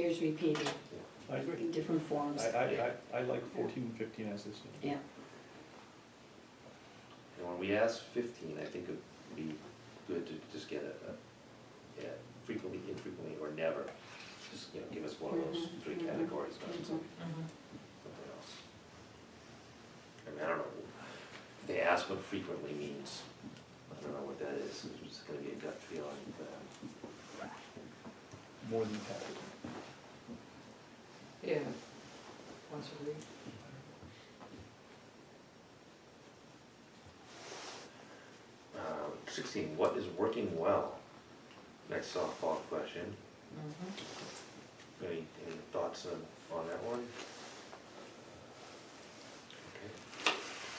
years repeated I agree. in different forms. I like 14 and 15 as this. Yeah. And when we ask 15, I think it'd be good to just get yeah, frequently, infrequently, or never. Just, give us one of those Mhm, three mhm, categories, not mhm, something mhm. else. I mean, I don't know, if they ask what frequently means, I don't know what that is, it's just gonna be a gut feeling for them. More than happy. Yeah, once a week. 16, what is working well? Next softball question. Any thoughts on that one? Okay.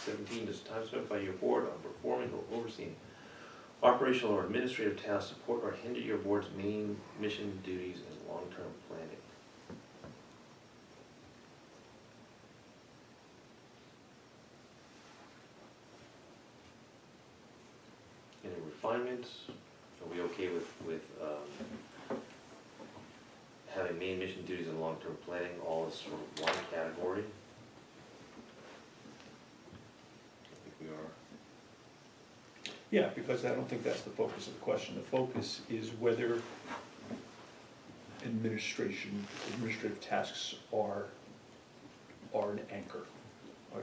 17, does time spent by your board on performing or overseeing operational or administrative tasks support or hinder your board's main mission, duties, and long-term planning? Any refinements? Are we okay with having main mission, duties, and long-term planning all as sort of one category? I think we are. Yeah, because I don't think that's the focus of the question. The focus is whether administrative tasks are an anchor. Or,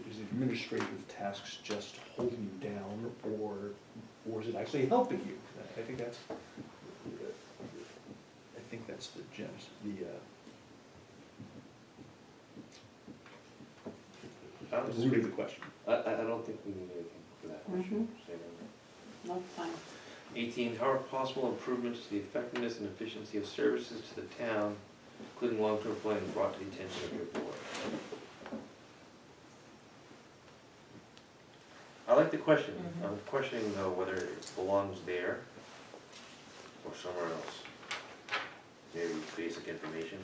is administrative tasks just holding you down, or is it actually helping you? I think that's the gems, the root of the question. I don't think we need anything for that question. Say that. No, fine. 18, how are possible improvements to the effectiveness and efficiency of services to the town, including long-term planning, brought to the attention of your board? I like the question. Mhm. I'm questioning though whether it belongs there or somewhere else. Maybe basic information.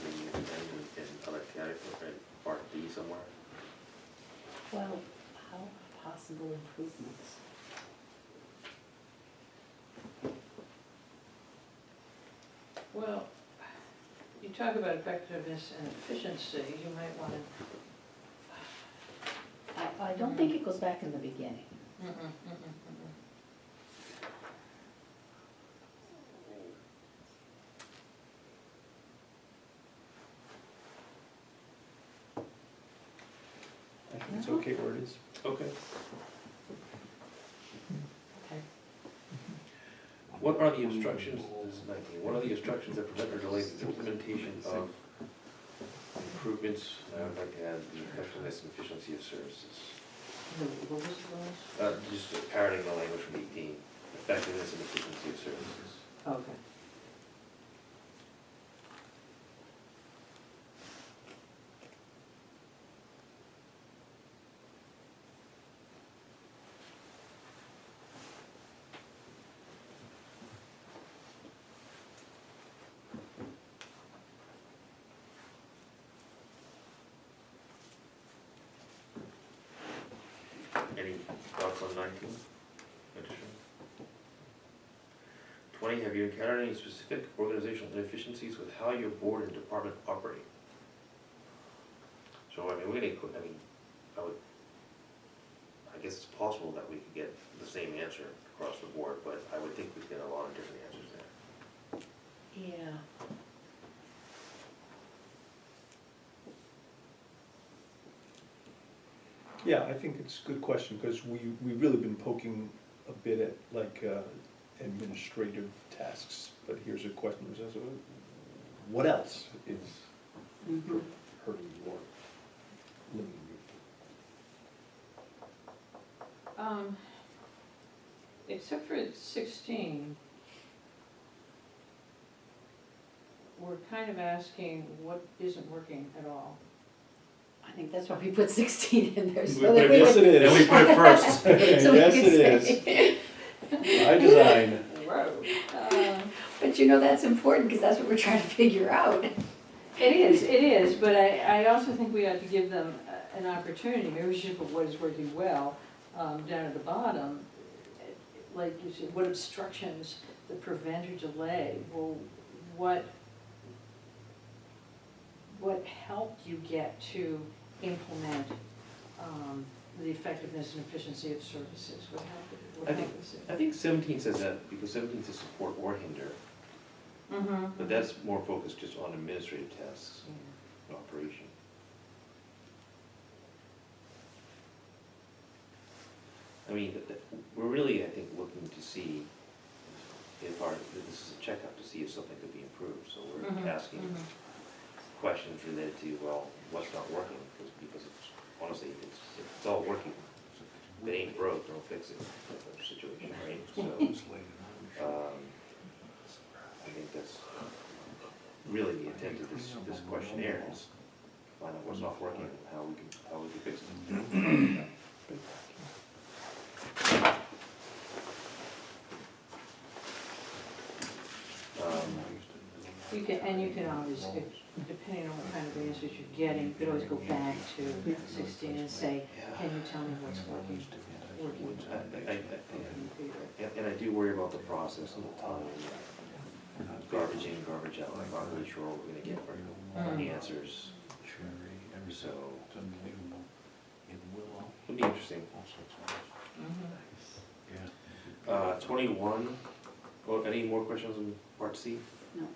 Maybe in other category, part B somewhere. Well, how possible improvements? Well, you talk about effectiveness and efficiency, you might want to. I don't think it goes back in the beginning. I think it's okay where it is. Okay. Okay. What are the instructions, this is 19, what are the instructions that prevent or delay the implementation of improvements, I would like to add the effectiveness and efficiency of services. What was those? Just parroting the language from 18, effectiveness and efficiency of services. Okay. Any thoughts on 19? Additional? 20, have you encountered any specific organizational inefficiencies with how your board and department operate? So, I guess it's possible that we could get the same answer across the board, but I would think we'd get a lot of different answers there. Yeah. Yeah, I think it's a good question, because we've really been poking a bit at administrative tasks, but here's a question that says, what else is Mhm. hurting you or limiting you? Except for 16, we're kind of asking what isn't working at all. I think that's why we put 16 in there, We so put that it- we Yes, would. it is. Then we put it first. So we Yes, could it say- is. By design. Whoa. But that's important, because that's what we're trying to figure out. It is, but I also think we ought to give them an opportunity, maybe we should put what is working well, down at the bottom, like you said, what obstructions that prevent or delay, well, what helped you get to implement, the effectiveness and efficiency of services, what helped us? I think 17 says that, because 17 says support or hinder, Mm-hmm. but that's more focused just on administrative tasks and operation. I mean, we're really, I think, looking to see if this is a checkup to see if something could be improved, so we're asking questions related to, well, what's not working, because it's, honestly, if it's all working, if it ain't broke, don't fix it, type of situation, right? So, I think that's really the intent of this questionnaire, is find out what's not working and how we can fix it. You can always, depending on what kind of answers you're getting, you could always go back to 16 and say, can you tell me what's working? And I do worry about the process and the time, garbage in, garbage out. I'm not really sure what we're gonna get for answers. So, it'll be interesting. 21, well, any more questions on part C? No.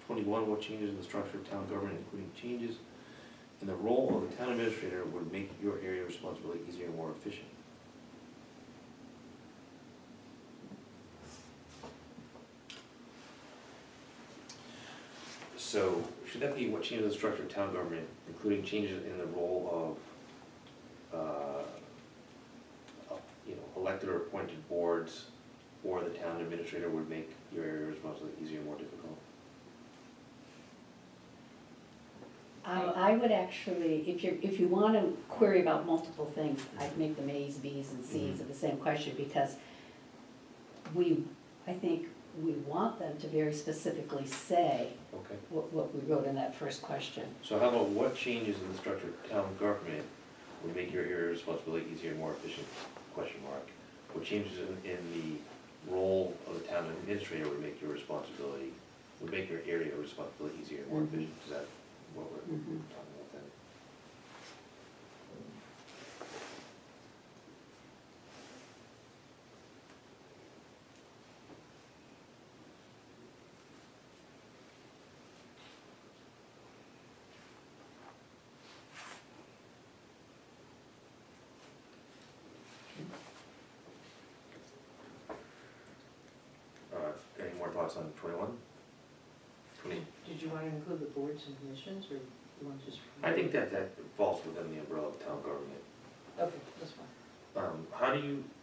21, what changes in the structure of town government, including changes in the role of the town administrator, would make your area of responsibility easier and more efficient? So, should that be what changes in the structure of town government, including changes in the role of, elected or appointed boards, or the town administrator would make your area of responsibility easier and more difficult? I would actually, if you want to query about multiple things, I'd make them A's, B's, and C's of the same question, because I think we want them to very specifically say Okay. what we wrote in that first question. So how about what changes in the structure of town government would make your area of responsibility easier and more efficient, question mark? What changes in the role of the town administrator would make your area of responsibility easier and more efficient? Is that what we're talking about then? Any more thoughts on 21? 20? Did you want to include the boards and commissions, or you want to just? I think that falls within the umbrella of town government. Okay, that's fine.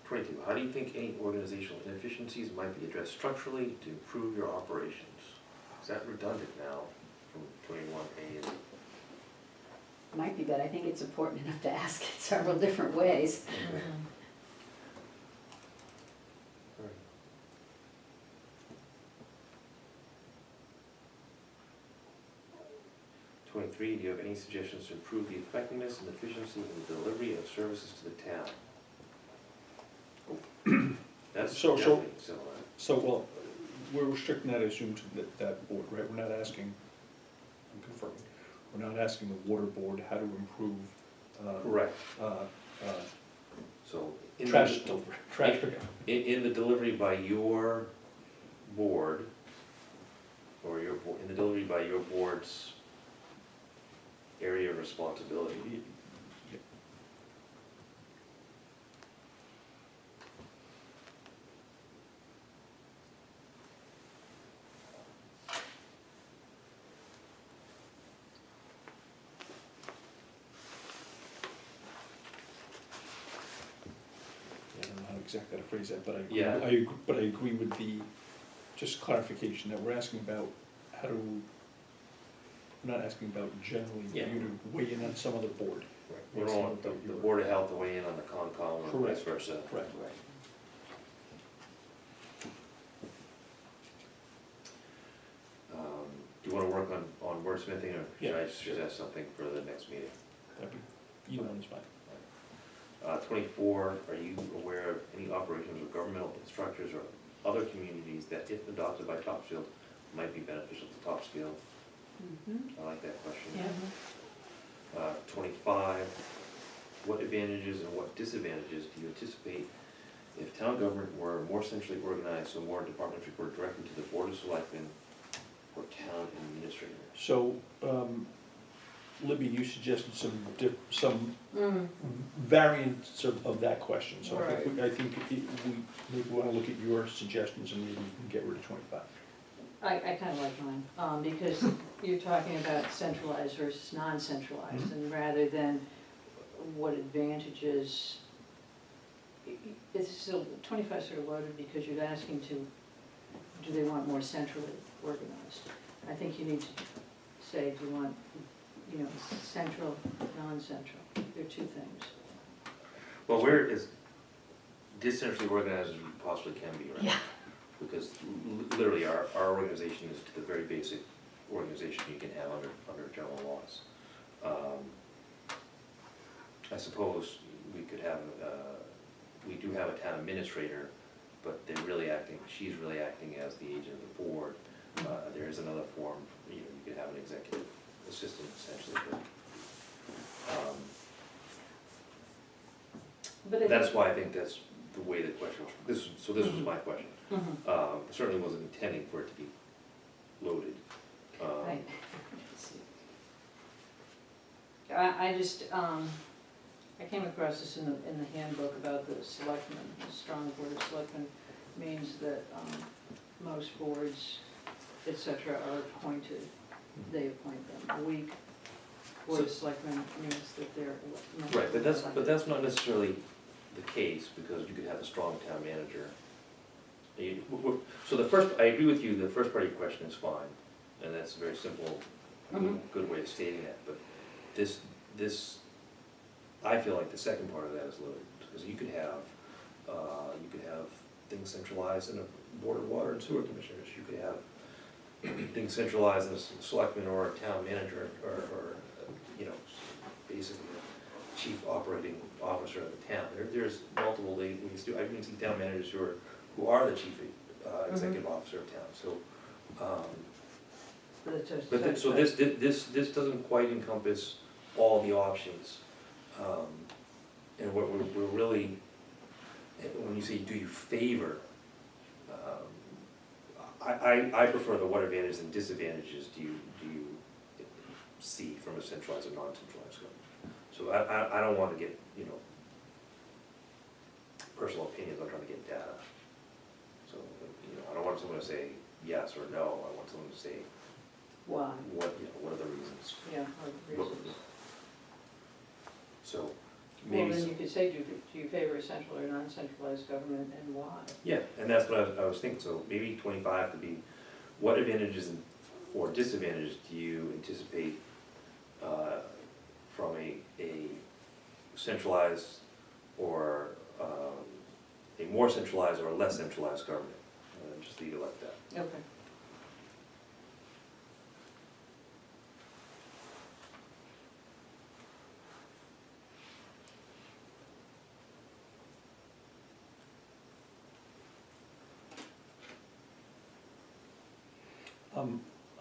22, how do you think any organizational inefficiencies might be addressed structurally to improve your operations? Is that redundant now from 21A? Might be, but I think it's important enough to ask it several different ways. Mhm. 23, do you have any suggestions to improve the effectiveness and efficiency in the delivery of services to the town? That's So- definitely similar. So, well, we're restricting that, I assume, to that board, right? We're not asking, I'm confirming, we're not asking the water board how to improve, Correct. uh, So trash delivery, trash pickup. in the delivery by your board, or in the delivery by your board's area of responsibility. I don't know how exactly to phrase that, but Yeah. I agree with the, just clarification, that we're asking about how to, we're not asking about generally for Yeah. you to weigh in on some other board. We don't want the Board of Health to weigh in on the Concom or Correct. vice versa. Correct. Do you wanna work on wordsmithing, or should Yeah, I sure. suggest something for the next meeting? That'd be, fine. 24, are you aware of any operations or governmental structures or other communities that, if adopted by Topsfield, might be beneficial to Topsfield? I like that question. Yeah. 25, what advantages and what disadvantages do you anticipate if town government were more centrally organized, so more departments report directly to the Board of Selectmen or town administrator? So, Libby, you suggested some variants of that question, so I think we maybe wanna look at your suggestions and maybe we can get rid of 25. I kind of like mine, because you're talking about centralized versus non-centralized, and rather than what advantages, it's still, 25 is sort of loaded because you're asking to, do they want more centrally organized? I think you need to say, do you want, central, non-central, they're two things. Well, we're as decentrally organized as we possibly can be, right? Yeah. Because literally our organization is to the very basic organization you can have under general laws. I suppose we could have, we do have a town administrator, but she's really acting as the agent of the board. There is another form, you could have an executive assistant essentially, but that's why I think that's the way the question was, this was my question. Certainly wasn't intending for it to be loaded. Right. I just, I came across this in the handbook about the selectmen. A strong board of selectmen means that most boards, et cetera, are appointed. They appoint them. A weak board of selectmen means that they're Right, but that's not necessarily the case, because you could have a strong town manager. So I agree with you, the first part of your question is fine, and that's a very simple, good way of stating that, but this, I feel like the second part of that is loaded, because you could have things centralized in a board of water and sewer commissioners, you could have things centralized in a selectman or a town manager, or basically a chief operating officer of the town. There's multiple ways to do. I can see town managers who are the chief executive officer of town. So this doesn't quite encompass all the options. And what we're really, when you say do you favor, I prefer the what advantages and disadvantages do you see from a centralized or non-centralized government. So I don't want to get, personal opinions, I'm trying to get data. So, I don't want someone to say yes or no, I want someone to say why. what are the reasons. Yeah, or reasons. So, Well, then you could say, do you favor a central or non-centralized government, and why? yeah, and that's what I was thinking, so maybe 25 could be, what advantages or disadvantages do you anticipate from a centralized or a more centralized or a less centralized government? Just leave it like that. Okay.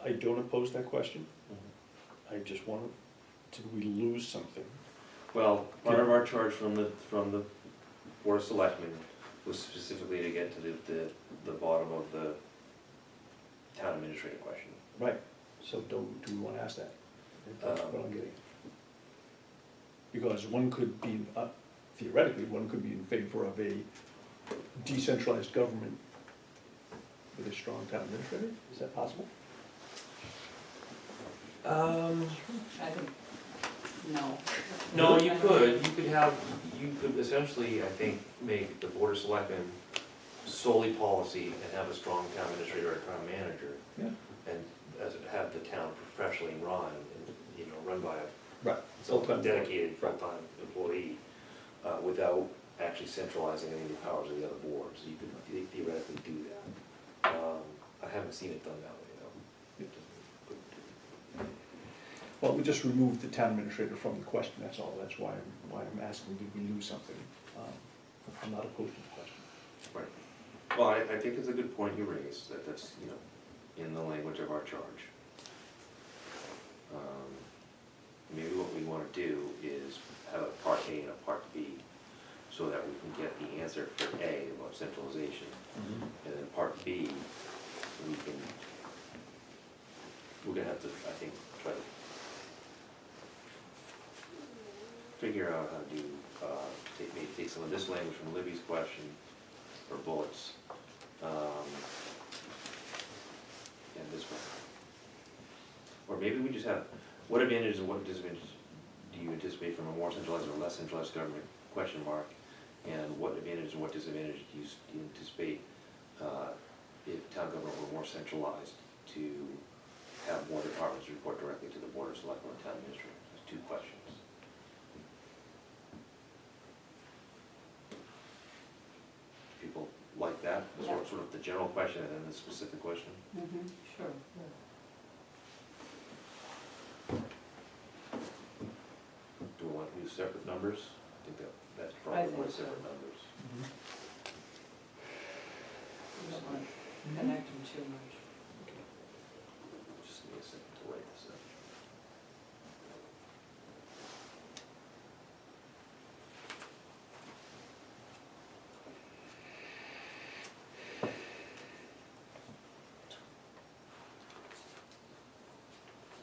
I don't oppose that question. I just want to, did we lose something? Well, part of our charge from the Board of Selectmen was specifically to get to the bottom of the town administrator question. Right, so do we want to ask that? That's what I'm getting at. Because one could be, theoretically, one could be in favor of a decentralized government with a strong town administrator, is that possible? I think, no. No, you could essentially, I think, make the Board of Selectmen solely policy and have a strong town administrator or town manager. Yeah. And have the town professionally run, and, run by Right. a dedicated full-time employee, without actually centralizing any of the powers of the other boards. You could theoretically do that. I haven't seen it done that way, though. Well, we just removed the town administrator from the question, that's all, that's why I'm asking, did we lose something? I'm not opposed to the question. Right. Well, I think it's a good point you raised, that's, you know, in the language of our charge. Maybe what we wanna do is have a part A and a part B, so that we can get the answer for A about centralization. And then part B, we're gonna have to, I think, try to figure out how to maybe take some of this language from Libby's question, or bullets, and this one. Or maybe we just have, what advantages and what disadvantages do you anticipate from a more centralized or less centralized government, question mark, and what advantages and what disadvantages do you anticipate if town government were more centralized to have more departments report directly to the board of selectmen or town administrator? There's two questions. People like that, Yeah. sort of the general question and then the specific question? Mhm. Sure. Do we want to use separate numbers? I think that's I probably think what so. separate numbers. We don't want to connect them too much. Just need a second to write this up.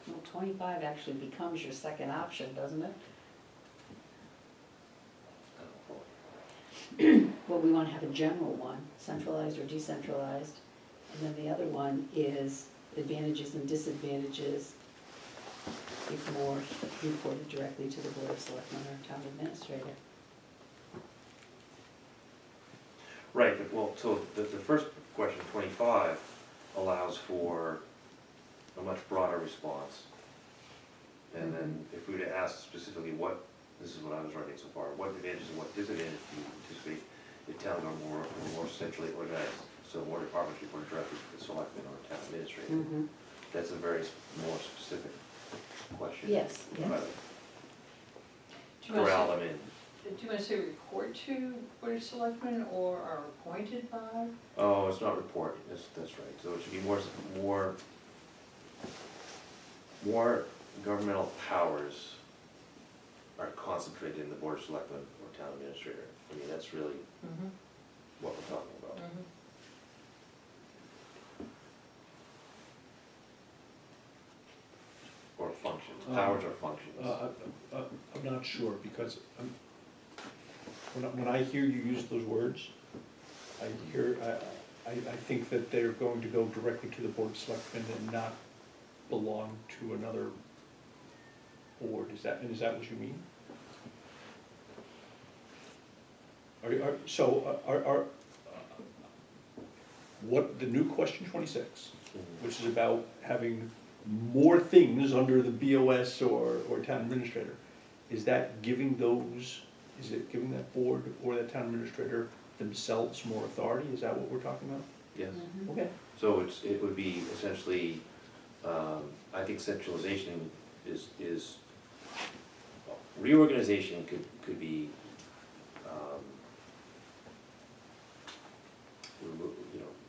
Well, 25 actually becomes your second option, doesn't it? I don't know. Well, we want to have a general one, centralized or decentralized. And then the other one is advantages and disadvantages if more reported directly to the Board of Selectmen or town administrator. Right, but, well, so the first question, 25, allows for a much broader response. And then if we were to ask specifically what, this is what I was writing so far, what advantages and what disadvantages do you anticipate if town government were more centrally organized, so more departments report directly to the selectmen or town administrator? Mm-hmm. That's a very more specific question. Yes, yes. But Do you want to corral say- them in. Do you want to say report to Board of Selectmen or are appointed by? Oh, it's not report, that's right, so it should be more governmental powers are concentrated in the Board of Selectmen or town administrator. I mean, that's really what we're talking about. Or functions, powers or functions. I'm not sure, because when I hear you use those words, I think that they're going to go directly to the Board of Selectmen and not belong to another board. Is that what you mean? What, the new question 26, which is about having more things under the BOS or town administrator, is that giving is it giving that board or that town administrator themselves more authority? Is that what we're talking about? Yes. Okay. So it would be essentially, I think centralization is, reorganization could be,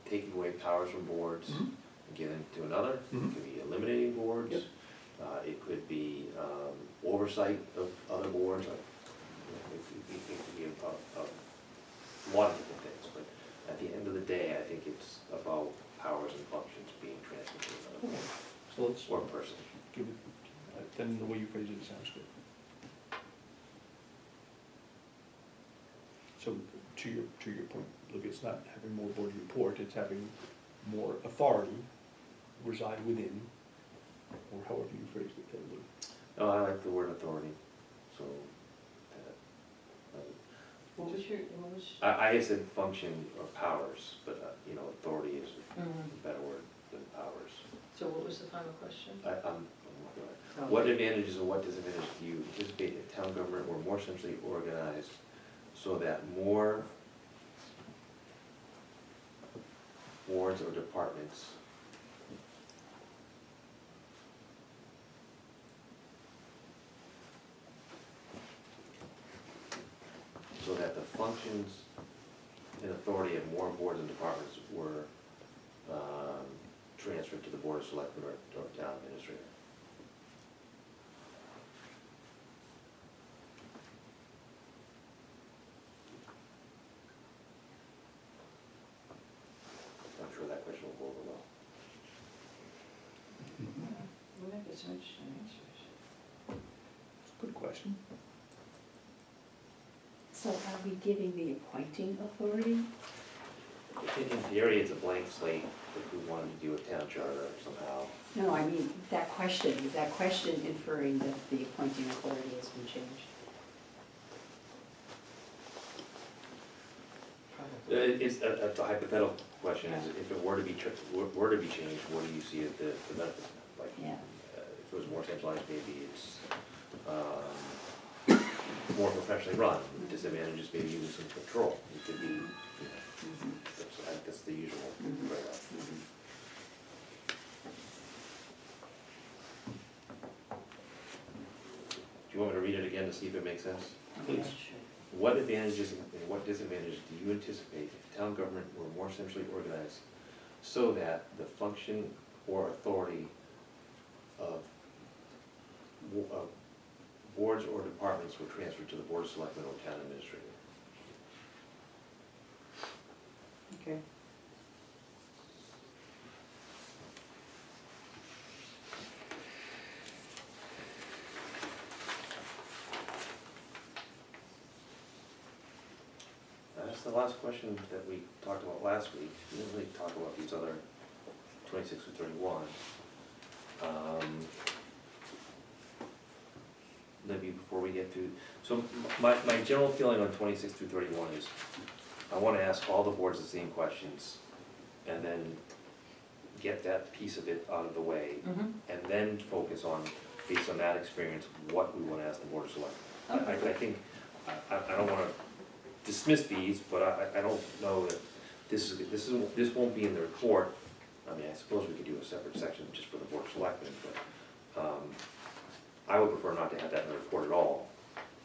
taking away powers from boards and giving to another. It could be eliminating boards. Yep. It could be oversight of other boards. Like, it could be a lot of different things, but at the end of the day, I think it's about powers and functions being transferred to another board So let's or person. give it, then the way you phrase it sounds good. So to your point, look, it's not having more board report, it's having more authority reside within, or however you phrased it, Lou. No, I like the word authority, so What was your, I said function or powers, but authority is a better word than powers. So what was the final question? What advantages and what disadvantages do you anticipate if town government were more centrally organized so that more boards or departments functions and authority of more boards and departments were transferred to the Board of Selectmen or town administrator. I'm sure that question will go over well. We might get some interesting answers. It's a good question. So are we giving the appointing authority? In theory, it's a blank slate if we wanted to do a town charter somehow. No, I mean, that question, is that question inferring that the appointing authority has been changed? It's a hypothetical question, is if it were to be, were to be changed, what do you see as the benefit? Like, Yeah. if it was more centralized, maybe it's more professionally run, disadvantages maybe even some control, it could be, you know, that's the usual trade-off. Do you want me to read it again to see if it makes sense? Please. What advantages and what disadvantages do you anticipate if town government were more centrally organized so that the function or authority of boards or departments were transferred to the Board of Selectmen or town administrator? Okay. That's the last question that we talked about last week. We didn't really talk about these other 26 through 31. Maybe before we get to, so my general feeling on 26 through 31 is I want to ask all the boards the same questions and then get that piece of it out of the way and then focus on, based on that experience, what we want to ask the Board of Selectmen. I think, I don't want to dismiss these, but I don't know that this won't be in the report. I mean, I suppose we could do a separate section just for the Board of Selectmen, but I would prefer not to have that in the report at all,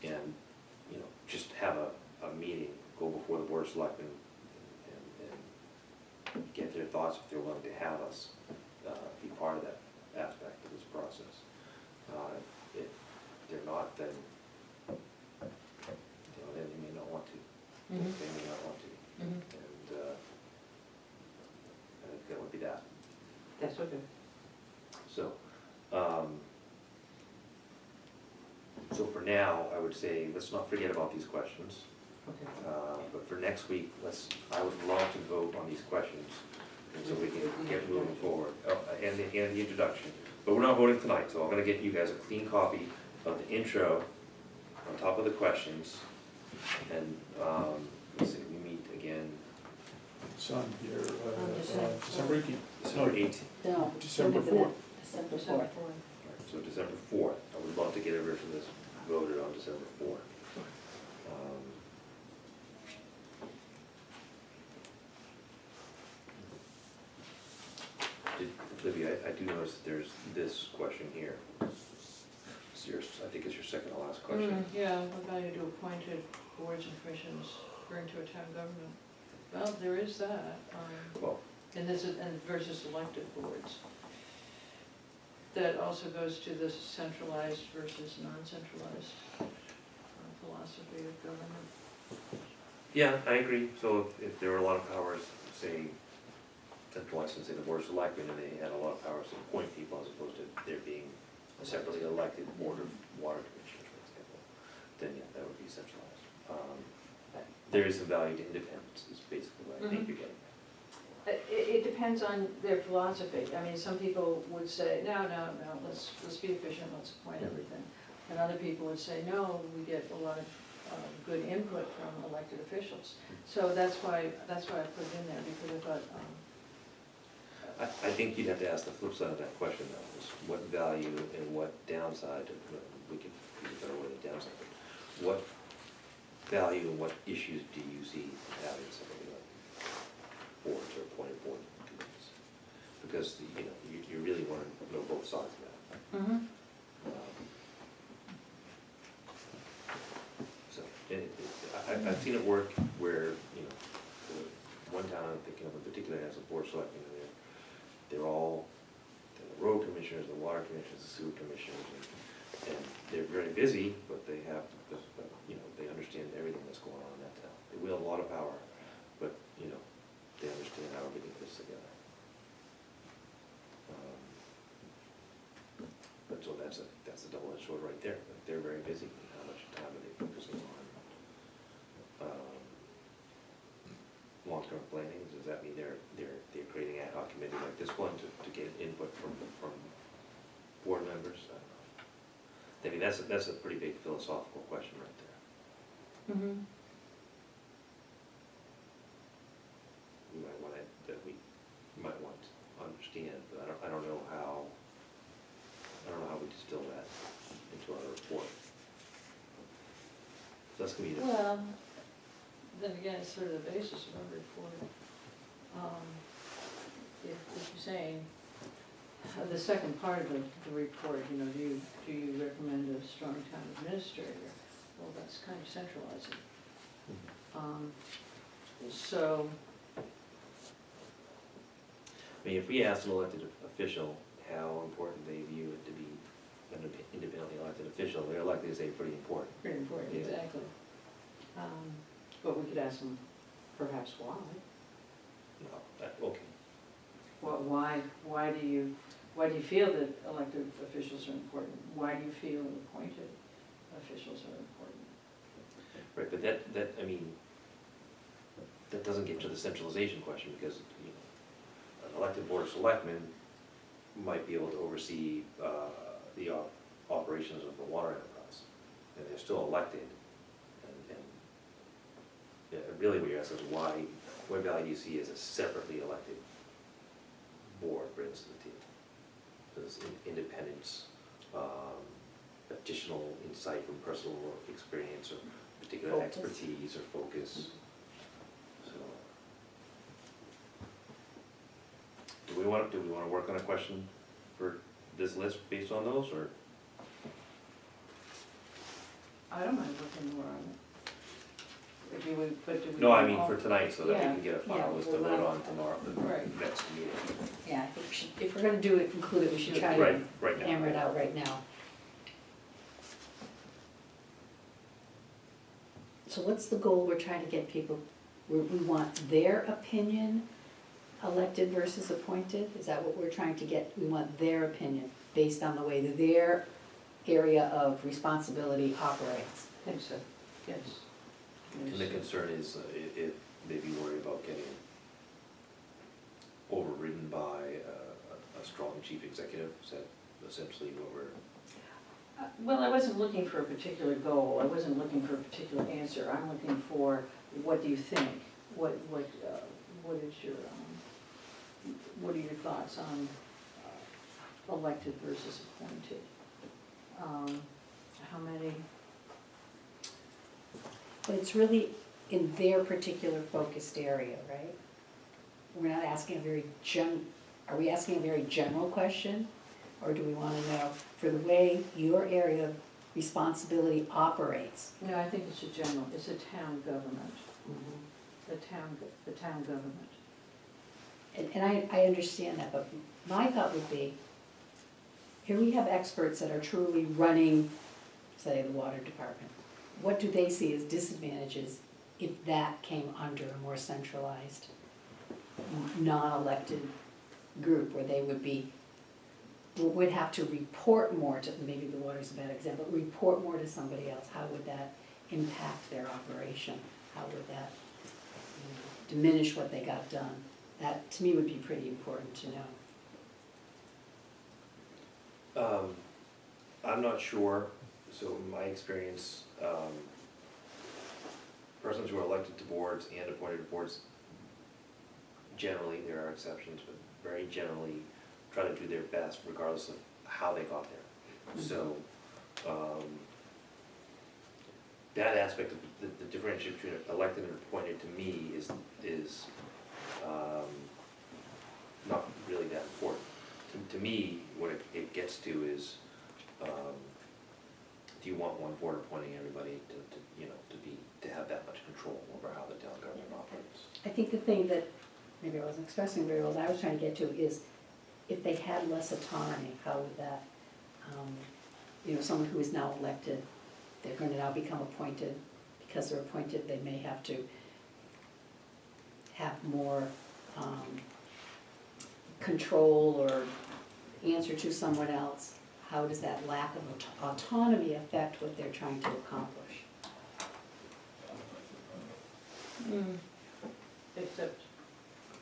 and, you know, just have a meeting, go before the Board of Selectmen and get their thoughts if they're willing to have us be part of that aspect of this process. If they're not, then, you know, then they may not want to. They may not want to. And I think that would be that. That's okay. So, so for now, I would say, let's not forget about these questions. Okay. But for next week, I would love to vote on these questions, and so we can get moving forward, and the introduction. But we're not voting tonight, so I'm gonna get you guys a clean copy of the intro on top of the questions, and, let's see, we meet again It's on here, December- December 18th. December 18th. No. December look at that. 4th. December December 4th. 4th. So December 4th, I would love to get a version of this voted on December 4th. Olivia, I do notice that there's this question here. It's yours, I think it's your second to last question. Yeah, what value do appointed boards and commissions bring to a town government? Well, there is that, Well, and this is, and versus elected boards. That also goes to this centralized versus non-centralized philosophy of government. yeah, I agree. So if there were a lot of powers, say, centralized, and say the Board of Selectmen, and they had a lot of powers to appoint people as opposed to there being a separately elected Board of Water Commissioners, for example, then yeah, that would be centralized. There is some value to independence, is basically what I think you're getting at. It depends on their philosophy. I mean, some people would say, no, let's be efficient, let's appoint everything. And other people would say, no, we get a lot of good input from elected officials. So that's why I put it in there, because I thought, I think you'd have to ask the flip side of that question though, is what value and what downside, we could use a better word than downside, but what value and what issues do you see having somebody like boards or appointed board committees? Because, you know, you really want to know both sides of that. So, I've seen it work work where, you know, the one town I'm thinking of in particular has a board of selectmen, and they're all, the road commissioners, the water commissioners, the sewer commissioners, and they're very busy, but they have, you know, they understand everything that's going on in that town. They wield a lot of power, but, you know, they understand how everything fits together. But so that's a double-edged sword right there. Like, they're very busy. How much time are they focusing on long-term planning? Does that mean they're creating ad hoc committee like this one to get input from board members? I don't know. I mean, that's a pretty big philosophical question right there. Mm-hmm. We might want to understand, but I don't know how we distill that into our report. So that's gonna be the. Well, then again, it's sort of the basis of our report. If you're saying, the second part of the report, you know, do you recommend a strong town administrator? Well, that's kind of centralizing. So, I mean, if we ask an elected official how important they view it to be an independently elected official, they're likely to say pretty important. pretty important, Yeah. exactly. But we could ask them perhaps why. No, okay. Well, why do you feel that elected officials are important? Why do you feel appointed officials are important? Right, but that, I mean, that doesn't get to the centralization question, because, you know, an elected board of selectmen might be able to oversee the operations of the water enterprise, and they're still elected. And yeah, really what you're asking is what value do you see as a separately elected board brings to the table? There's independence, additional insight from personal experience or particular Focus. expertise or focus. So, do we want to work on a question for this list based on those, or? I don't mind looking more on it. Do we? No, I mean for tonight, so that we Yeah. can get a final Yeah, list to well, vote on tomorrow, the Right. next meeting. Yeah, I think we should, if we're gonna do it, include it, we should try Right, to right now. hammer it out right now. So what's the goal we're trying to get people, we want their opinion elected versus appointed? Is that what we're trying to get? We want their opinion based on the way that their area of responsibility operates. I think so, yes. And the concern is if they'd be worried about getting overridden by a strong chief executive. Is that essentially what we're? Well, I wasn't looking for a particular goal, I wasn't looking for a particular answer, I'm looking for, what do you think? What is your, what are your thoughts on elected versus appointed? How many? But it's really in their particular focused area, right? We're not asking a very are we asking a very general question? Or do we wanna know, for the way your area of responsibility operates? No, I think it's a general, it's a town government, the town government. And I understand that, but my thought would be, here we have experts that are truly running, say, the water department. What do they see as disadvantages if that came under a more centralized, non-elected group, where they would have to report more to, maybe the water's a bad example, report more to somebody else? How would that impact their operation? How would that diminish what they got done? That, to me, would be pretty important to know. I'm not sure, so in my experience, persons who are elected to boards and appointed to boards, generally, there are exceptions, but very generally try to do their best regardless of how they got there. So, that aspect of the differentiation between elected and appointed to me is not really that important. To me, what it gets to is, do you want one board appointing everybody to have that much control over I think the thing that, maybe I wasn't expressing very well, that I was trying to get to is, if they had less autonomy, how would that, someone who is now elected, they're gonna now become appointed, because they're appointed, they may have to have more, control or answer to someone else. How does that lack of autonomy affect what they're trying to accomplish? Except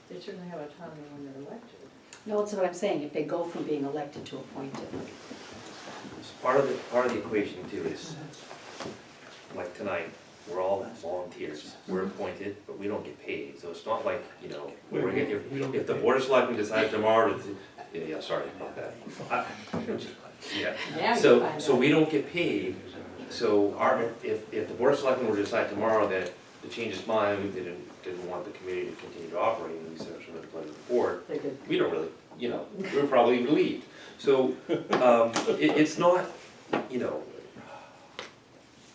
they certainly have autonomy when they're elected. No, that's what I'm saying, if they go from being elected to appointed. Part of the equation too is, like tonight, we're all volunteers, we're appointed, but we don't get paid, so it's not like, we're gonna get, We don't if get the paid. board of selectmen decides tomorrow to, yeah, sorry about that. Yeah, Now you so, find so out. we don't get paid, so if the board of selectmen were to decide tomorrow that to change its mind, we didn't want the committee to continue to operate, and we said, should have played the board, They could, we don't really, we're probably relieved. So, it's not,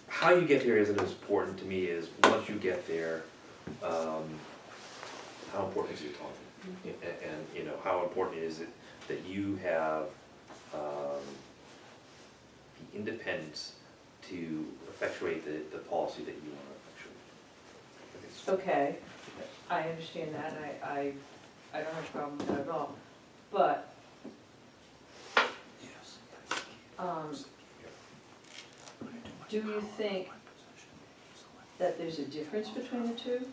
how you get there isn't as important to me as once you get there, how important is your autonomy? And, how important is it that you have, the independence to effectuate the policy that you want to effectuate? okay, I understand that, and I don't have a problem with that at all, but, do you think that there's a difference between the two?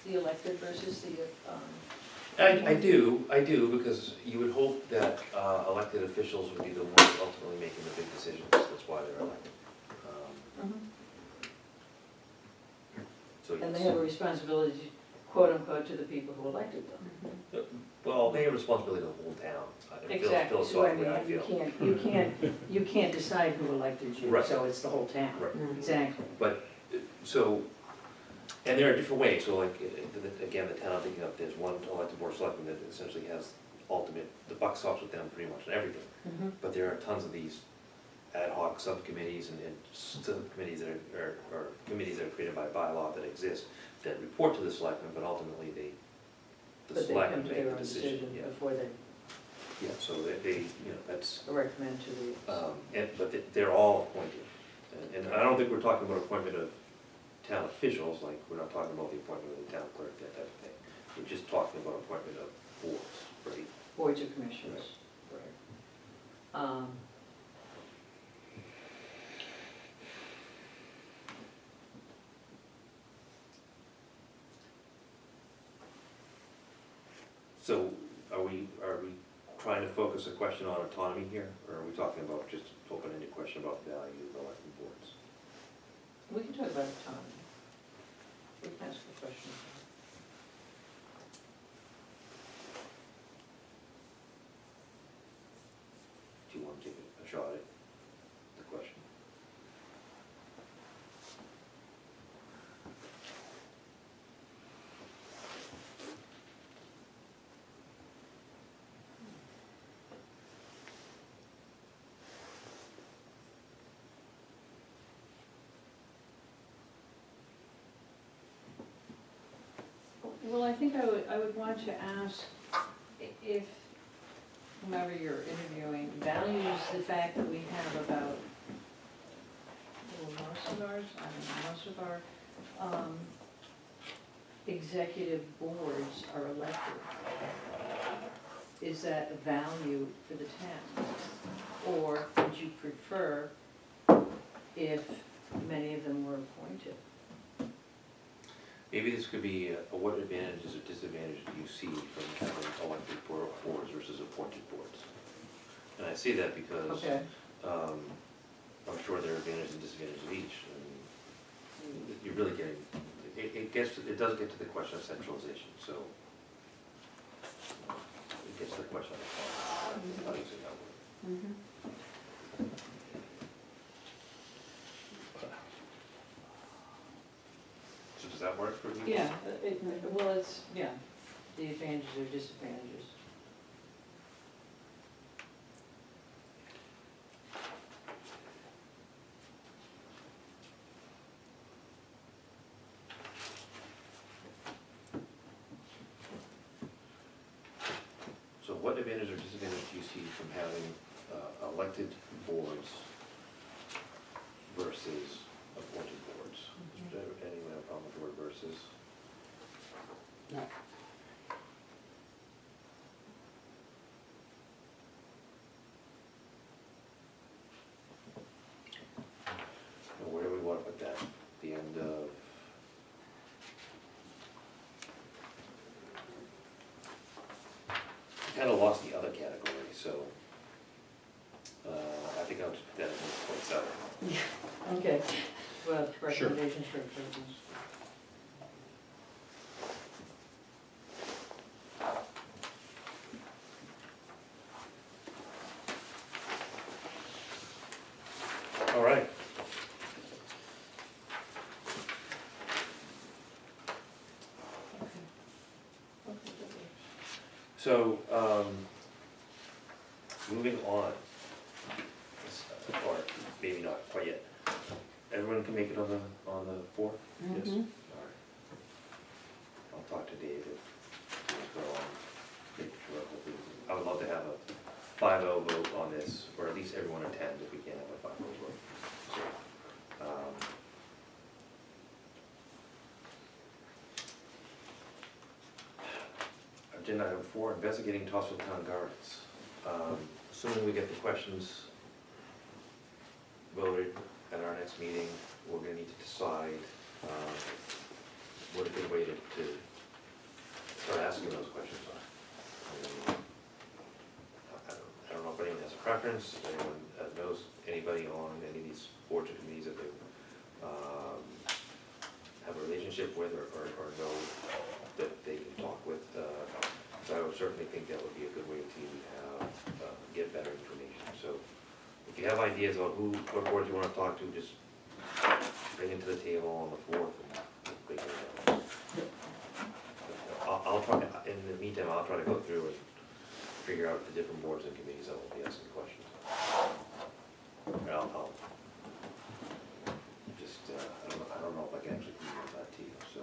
The elected versus the, I do, because you would hope that elected officials would be the ones ultimately making the big decisions, that's why they're elected. So and they yes. have a responsibility, quote unquote, to the people who elected them. Well, they have responsibility to the whole town. Exactly, so I Philosophically, I mean, feel. you can't decide who elected you, Right. so it's the whole town. Right. Exactly. But, so, and there are different ways, so like, again, the town I'm thinking of, there's one elected board of selectmen that essentially has ultimate, the buck stops with them pretty much on everything. But there are tons of these ad hoc subcommittees and subcommittees that are, or committees that are created by bylaw that exist, that report to the selectmen, but ultimately the But they come selectmen to make their the own decision. decision Yeah, before they yeah, so they, that's, recommend to the, but they're all appointed. And I don't think we're talking about appointment of town officials, like, we're not talking about the appointment of the town clerk, that type of thing. We're just talking about appointment of boards, right? boards or commissions. Right. So are we trying to focus a question on autonomy here, or are we talking about just open-ended question about the value of elected boards? We can talk about autonomy. We can ask the question. Do you want to take a shot at the question? Well, I think I would want to ask if whomever you're interviewing values the fact that we have about, well, most of ours, I don't know, most of our executive boards are elected. Is that a value for the town? Or would you prefer if many of them were appointed? Maybe this could be what advantages or disadvantages do you see from having elected boards versus appointed boards? And I say that because Okay. I'm sure there are advantages and disadvantages of each. And you're really getting, it does get to the question of centralization, so it gets to the question of how do you say that word? So does that work for you? Yeah, well, it's, yeah, the advantages or disadvantages. advantage or disadvantage do you see from having elected boards versus appointed boards? Does anyone have a problem with the word versus? No. And where do we want to put that? The end of? I kind of lost the other category, so I think I'll just put that as 1.7. Okay, well, Sure. recommendations for improvements. All right. So, moving on, or maybe not quite yet. Everyone can make it on the 4th? Yes. Mhm. All right. I'll talk to David. Make sure, hopefully, I would love to have a 5-0 vote on this, or at least everyone attend if we can't have a 5-0 vote. So, agenda item 4, investigating Topsfield Town Gardens. Assuming we get the questions voted at our next meeting, we're gonna need to decide what a good way to start asking those questions are. I don't know if anyone has a preference, if anyone knows anybody on any of these boards or committees that they have a relationship with or know that they can talk with. So I would certainly think that would be a good way to have, get better information. So if you have ideas on what boards you want to talk to, just bring it to the table on the 4th and we'll figure it out. I'll try, in the meantime, I'll try to go through and figure out the different boards and committees that will be asking questions. And I'll just, I don't know if I can actually email that to you, so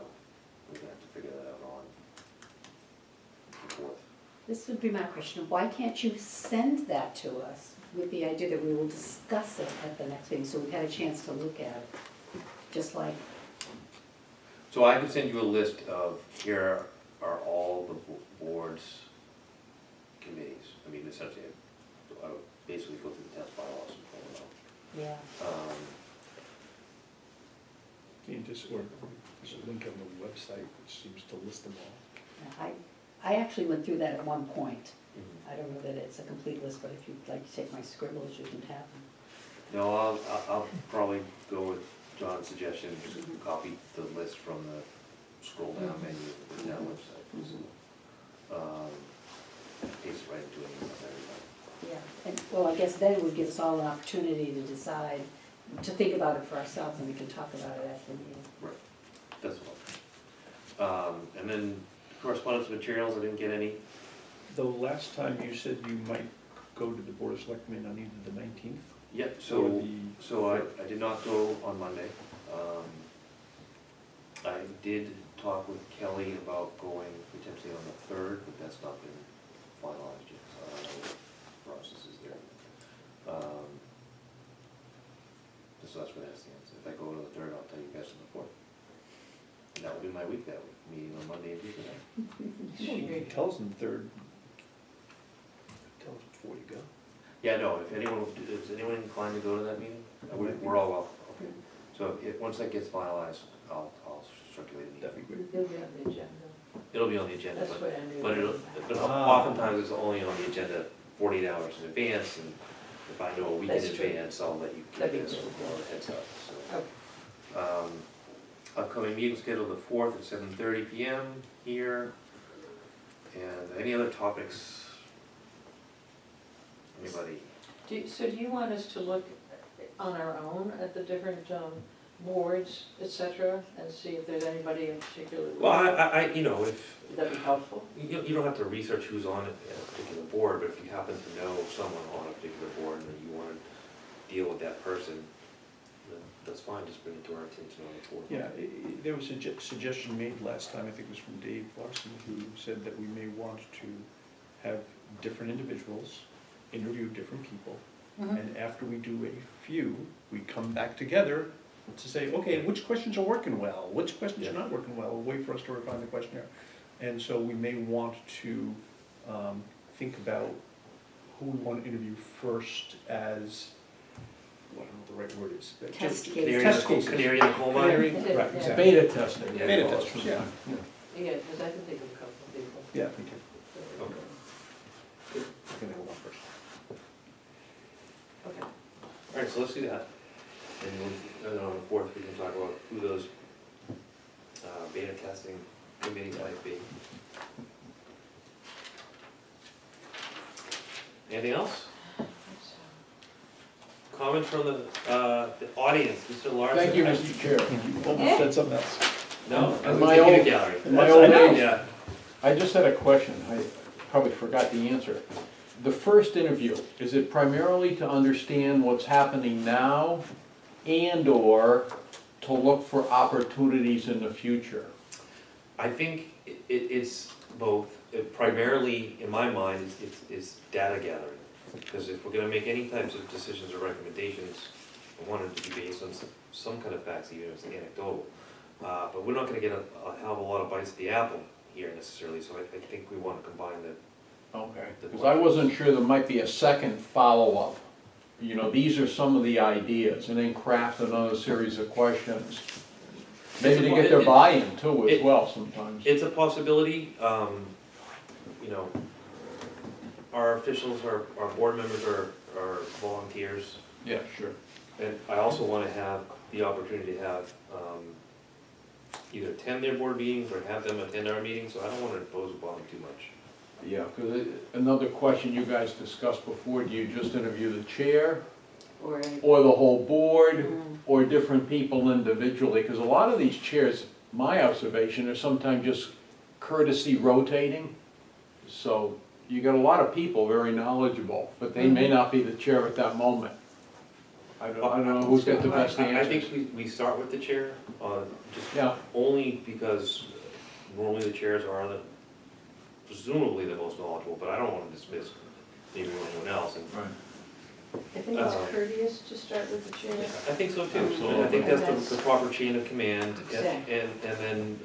we're gonna have to figure that out on the 4th. This would be my question, why can't you send that to us with the idea that we will discuss it at the next meeting, so we've had a chance to look at it? Just like, So I could send you a list of, here are all the boards, committees. I mean, essentially, I would basically go through the town's bylaws and pull them yeah, out. Can you just, or there's a link on the website which seems to list them all. I actually went through that at one point. I don't know that it's a complete list, but if you'd like to take my scribbles, you can have them. No, I'll probably go with John's suggestion, just copy the list from the scroll down menu of the town website. Paste it right into an email to everybody. Yeah, and, well, I guess then it would give us all an opportunity to decide, to think about it for ourselves, and we can talk about it at the meeting. Right, that's what. And then correspondence materials, I didn't get any. The last time you said you might go to the Board of Selectmen on either the 19th? Yep, Or so I did not go on Monday. I did talk with Kelly about going potentially on the 3rd, but that's not been finalized yet, so I don't know what the process is there. So that's where that stands. If I go to the 3rd, I'll tell you guys on the 4th. And that will be my week that week, meeting on Monday and Tuesday night. Tell us on the 3rd. Tell us before you go. Yeah, no, if anyone, is anyone inclined to go to that meeting? We're all welcome. Okay. So once that gets finalized, I'll circulate it. That'd be great. It'll be on the agenda. It'll be on the agenda, That's what I knew. but oftentimes it's only on the agenda 48 hours in advance, and if I know a week in That's true. advance, I'll let you That'd get be this good. more heads up, so. Okay. Upcoming meeting scheduled the 4th at 7:30 PM here. And any other topics? Anybody? So do you want us to look on our own at the different boards, et cetera, and see if there's anybody in particular? Well, I you know, if, That'd be helpful. you don't have to research who's on a particular board, but if you happen to know someone on a particular board and you want to deal with that person, then that's fine, just bring it to our attention on the 4th. Yeah, there was a suggestion made last time, I think it was from Dave Larson, who said that we may want to have different individuals interview different people. Mhm. And after we do a few, we come back together to say, okay, which questions are working well, which questions are Yeah. not working well, a way for us to refine the questionnaire. And so we may want to think about who we want to interview first as, I don't know what the right word is. but Test just- cases. Test cases. Canary in the coal mine? Canary, Yeah. right, exactly. Beta testing. Yeah. Beta testers, yeah. Yeah, because I can think of a couple of people. Yeah, me too. Okay. Okay, then we'll go first. Okay. All right, so let's do that. And then on the 4th, we can talk about who those beta testing committees might be. Anything else? Comments from the audience, Mr. Larson? Thank you, Mr. Chair. You almost said something else. No, I was My thinking own- of gallery. In my That's- old I know. age, Yeah, I just had a question, I probably forgot the answer. The first interview, is it primarily to understand what's happening now and/or to look for opportunities in the future? I think it's both. Primarily, in my mind, it's data gathering. Because if we're gonna make any types of decisions or recommendations, I want it to be based on some kind of facts, even if it's anecdotal. But we're not gonna get a hell of a lot of bites at the apple here necessarily, so I think we wanna combine the. Okay, because I wasn't sure there might be a second follow-up. You know, these are some of the ideas, and then craft another series of questions. Maybe to get their buy-in too as well sometimes. It's a possibility, you know, our officials, our board members are volunteers. Yeah, sure. And I also wanna have the opportunity to have, either attend their board meetings or have them attend our meetings, so I don't wanna impose upon them too much. Yeah, because another question you guys discussed before, do you just interview the chair, Or, or the whole board, Mm. or different people individually? Because a lot of these chairs, my observation, are sometimes just courtesy rotating. So you got a lot of people very knowledgeable, but they may not be the chair at that moment. I don't know who's got the best I answers. think we start with the chair, just Yeah, only because normally the chairs are presumably the most knowledgeable, but I don't wanna dismiss maybe anyone else. And right. I think it's courteous to start with the chair. I think so too. Absolutely. I think that's That's- the proper chain of command. Exactly. And then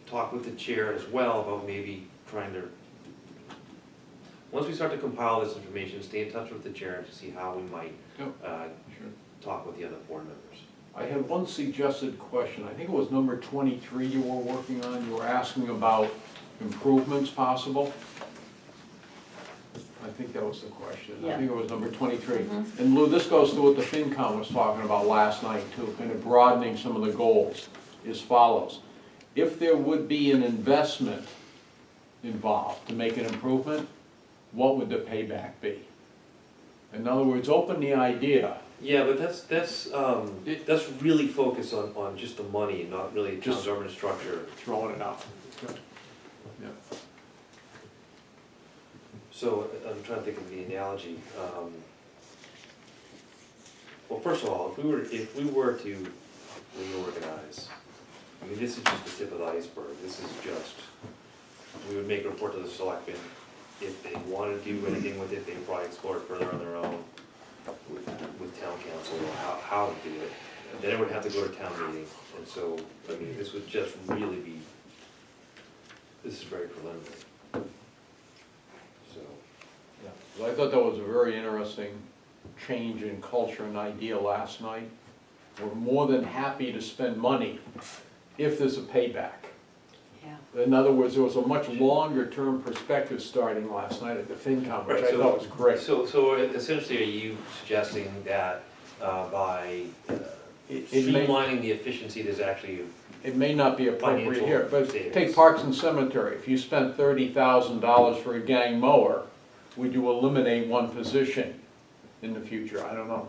talk with the chair as well about maybe trying to, once we start to compile this information, stay in touch with the chair to see how we might Yep. Sure. talk with the other board members. I had one suggested question, I think it was number 23 you were working on, you were asking about improvements possible. I think that was the question, I Yeah. think it was number 23. Mhm. And Lou, this goes to what the FinCom was talking about last night too, kind of broadening some of the goals, as follows. If there would be an investment involved to make an improvement, what would the payback be? In other words, open the idea. Yeah, but that's really focused on just the money, not really town Just- government structure. Throwing it out. Yeah. So I'm trying to think of the analogy. Well, first of all, if we were to reorganize, I mean, this is just the tip of the iceberg. This is just, we would make a report to the selectmen. If they wanted to do anything with it, they'd probably explore it further on their own with town council, or how to do it. And then it would have to go to town meeting. And so, I mean, this would just really be, this is very preliminary. So. Yeah, well, I thought that was a very interesting change in culture and idea last night. We're more than happy to spend money if there's a payback. Yeah. In other words, there was a much longer term perspective starting last night at the FinCom, which Right, I so- thought was great. So essentially, are you suggesting that by It may, streamlining the efficiency, there's actually, it may not be appropriate Financial here, but savings. take Parks and Cemetery. If you spent $30,000 for a gang mower, would you eliminate one position in the future? I don't know.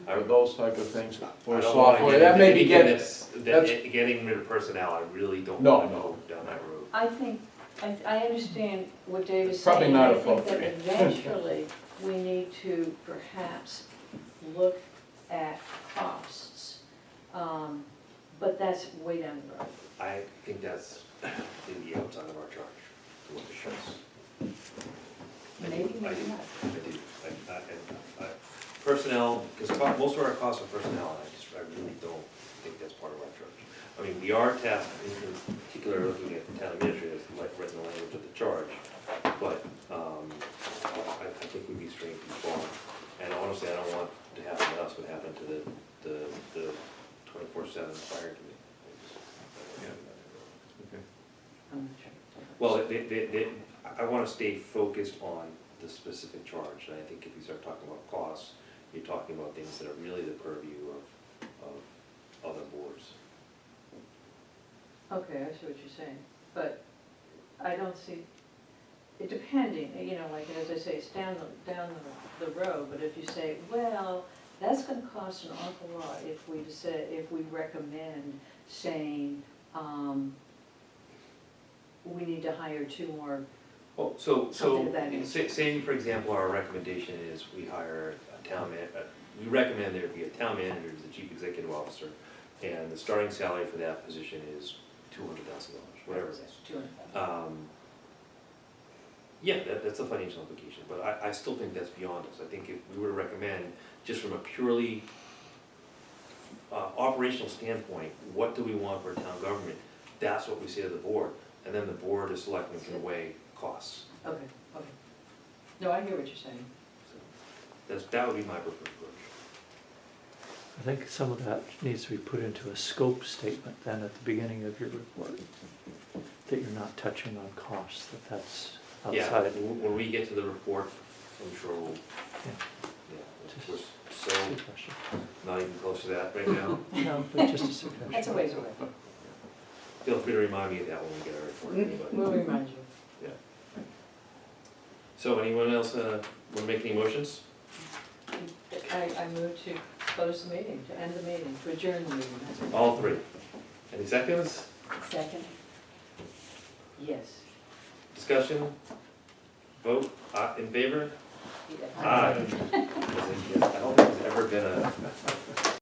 I Or those type of things, I or don't wanna software, get that into may be anything getting, getting rid of personnel, I really don't No, wanna no. go down that road. I think, I understand what Dave is It's probably saying. not I think that appropriate. eventually, we need to perhaps look at costs. But that's way down the road. I think that's maybe outside of our charge to look at this. Maybe, maybe not. I do. Personnel, because most of our costs are personnel, and I really don't think that's part of our charge. I mean, we are tasked, in particular, looking at the town administrators, like written the language of the charge, but, I think we'd be straying too far. And honestly, I don't want to happen to us what happened to the 24/7 fire committee. Okay. I'm not sure. Well, I wanna stay focused on the specific charge, and I think if you start talking about costs, you're talking about things that are really the purview of other boards. Okay, I see what you're saying, but I don't see, it depending, you know, like, as I say, it's down the road, but if you say, well, that's gonna cost an awful lot if we recommend saying, we need to hire 2 more. Oh, so, Something of that say, for example, our recommendation is we hire a we recommend there be a town manager as the chief executive officer, and the starting salary for that position is $200,000, whatever it is. 200,000. Yeah, that's a financial implication, but I still think that's beyond us. I think if we were to recommend, just from a purely operational standpoint, what do we want for town government? That's what we say to the board, and then the board of selectmen can weigh costs. Okay. No, I hear what you're saying. So that would be my preferred approach. I think some of that needs to be put into a scope statement then at the beginning of your report, that you're not touching on costs, that's Yeah, outside. when we get to the report, I'm sure we'll, we're so Suggestion. not even close to that right now. No, but just a suggestion. That's a ways away. Feel free to remind me of that when we get our report. anybody. We'll remind you. Yeah. So anyone else want to make any motions? I move to close the meeting, to end the meeting, to adjourn the meeting. That's it. All 3. Any seconds? Second? Yes. Discussion? Vote? In favor? Yeah. Aye. I don't think there's ever been a